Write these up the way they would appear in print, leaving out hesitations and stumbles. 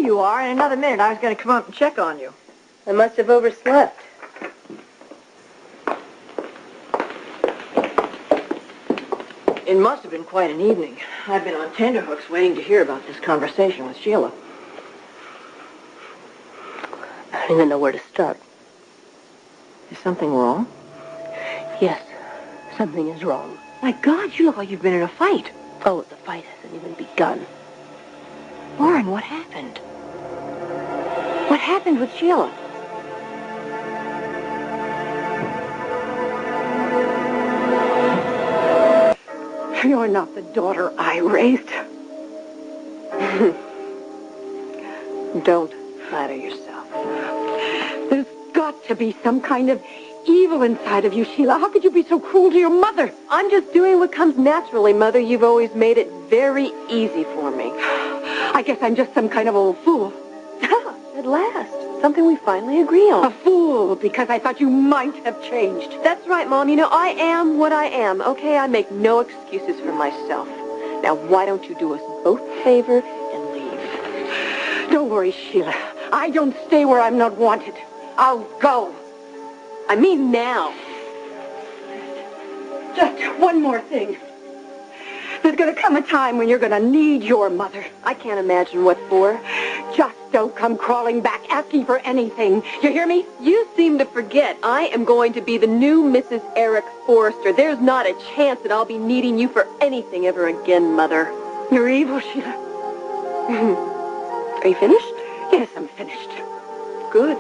you are. In another minute, I was going to come up and check on you. I must have overslept. It must have been quite an evening. I've been on tenterhooks waiting to hear about this conversation with Sheila. I don't even know where to start. Is something wrong? Yes, something is wrong. My God, you look like you've been in a fight. Oh, the fight hasn't even begun. Lauren, what happened? What happened with Sheila? You're not the daughter I raised. Don't flatter yourself. There's got to be some kind of evil inside of you, Sheila. How could you be so cruel to your mother? I'm just doing what comes naturally, Mother. You've always made it very easy for me. I guess I'm just some kind of old fool. At last. Something we finally agree on. A fool, because I thought you might have changed. That's right, Mom. You know, I am what I am, okay? I make no excuses for myself. Now, why don't you do us both a favor and leave? Don't worry, Sheila. I don't stay where I'm not wanted. I'll go. I mean now. Just one more thing. There's going to come a time when you're going to need your mother. I can't imagine what for. Just don't come crawling back asking for anything. You hear me? You seem to forget I am going to be the new Mrs. Eric Forrester. There's not a chance that I'll be needing you for anything ever again, Mother. You're evil, Sheila. Are you finished? Yes, I'm finished. Good.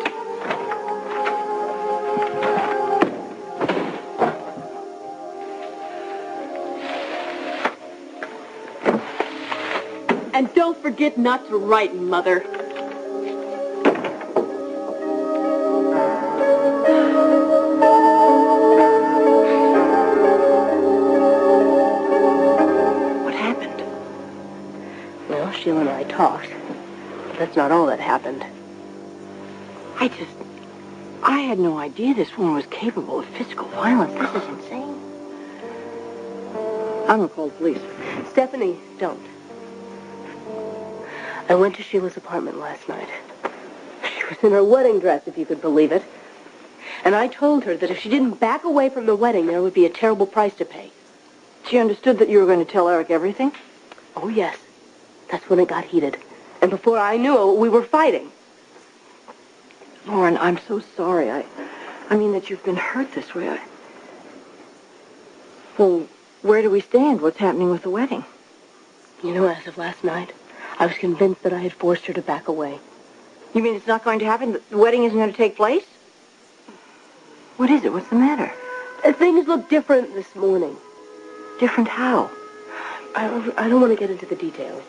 And don't forget not to write, Mother. What happened? Well, Sheila and I talked. But that's not all that happened. I had no idea this woman was capable of physical violence. This is insane. I'm going to call the police. Stephanie, don't. I went to Sheila's apartment last night. She was in her wedding dress, if you could believe it. And I told her that if she didn't back away from the wedding, there would be a terrible price to pay. She understood that you were going to tell Eric everything? Oh, yes. That's when it got heated. And before I knew it, we were fighting. Lauren, I'm so sorry. I mean that you've been hurt this way. Well, where do we stand? What's happening with the wedding? You know, as of last night, I was convinced that I had forced her to back away. You mean it's not going to happen? The wedding isn't going to take place? What is it? What's the matter? Things look different this morning. Different how? I don't want to get into the details.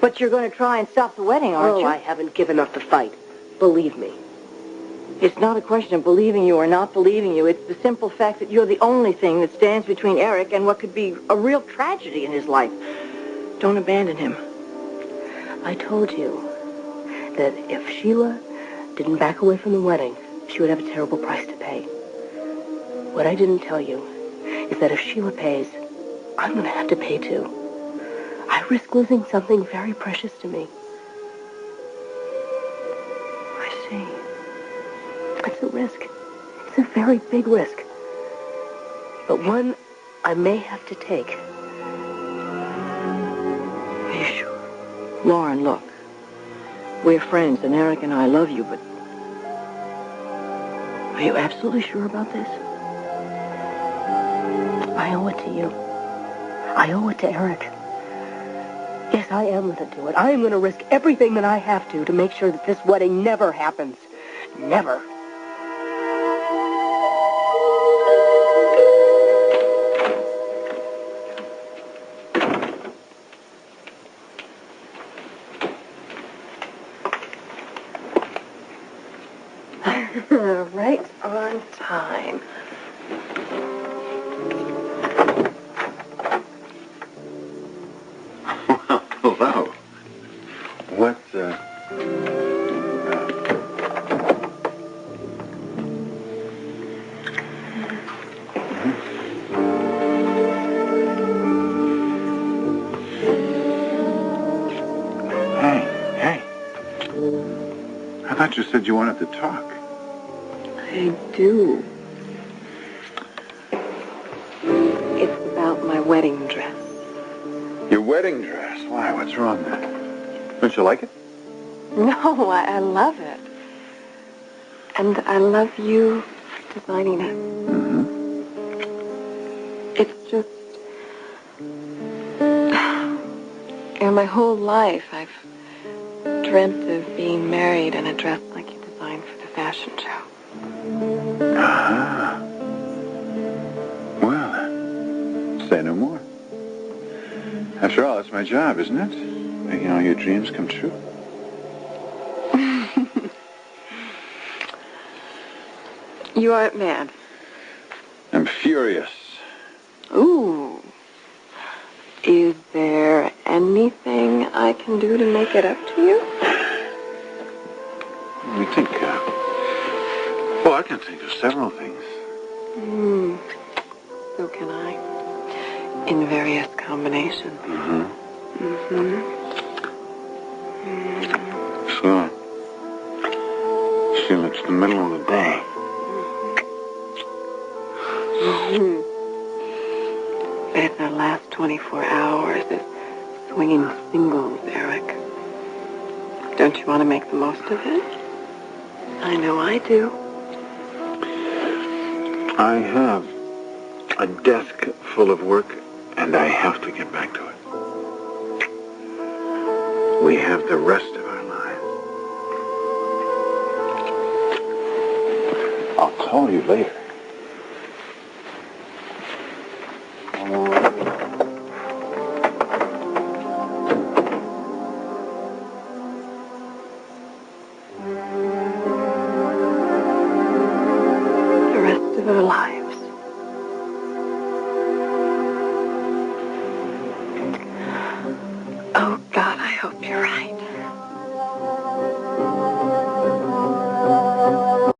But you're going to try and stop the wedding, aren't you? I haven't given up the fight. Believe me. It's not a question of believing you or not believing you. It's the simple fact that you're the only thing that stands between Eric and what could be a real tragedy in his life. Don't abandon him. I told you that if Sheila didn't back away from the wedding, she would have a terrible price to pay. What I didn't tell you is that if Sheila pays, I'm going to have to pay too. I risk losing something very precious to me. I see. It's a risk. It's a very big risk. But one I may have to take. Are you sure? Lauren, look. We're friends, and Eric and I love you, but... Are you absolutely sure about this? I owe it to you. I owe it to Eric. Yes, I am going to do it. I am going to risk everything that I have to make sure that this wedding never happens. Never. Right on time. Hello. What, Hey. thought you said you wanted to talk. I do. It's about my wedding dress. Your wedding dress? Why? What's wrong there? Don't you like it? No, I love it. And I love you for designing it. Mm-hmm. It's just... my whole life I've dreamt of being married in a dress like you designed for the fashion show. Ah. Well, say no more. After all, it's my job, isn't it? Making all your dreams come true. You aren't mad. I'm furious. Ooh. Is there anything I can do to make it up to you? Let me think. Well, I can think of several things. So can I. In various combinations. Mm-hmm. So, Sheila, it's the middle of the day. But the last 24 hours is swinging singles, Eric. Don't you want to make the most of it? I know I do. I have a desk full of work, and I have to get back to it. We have the rest of our lives. I'll call you later. The rest of our lives. Oh, God, I hope you're right.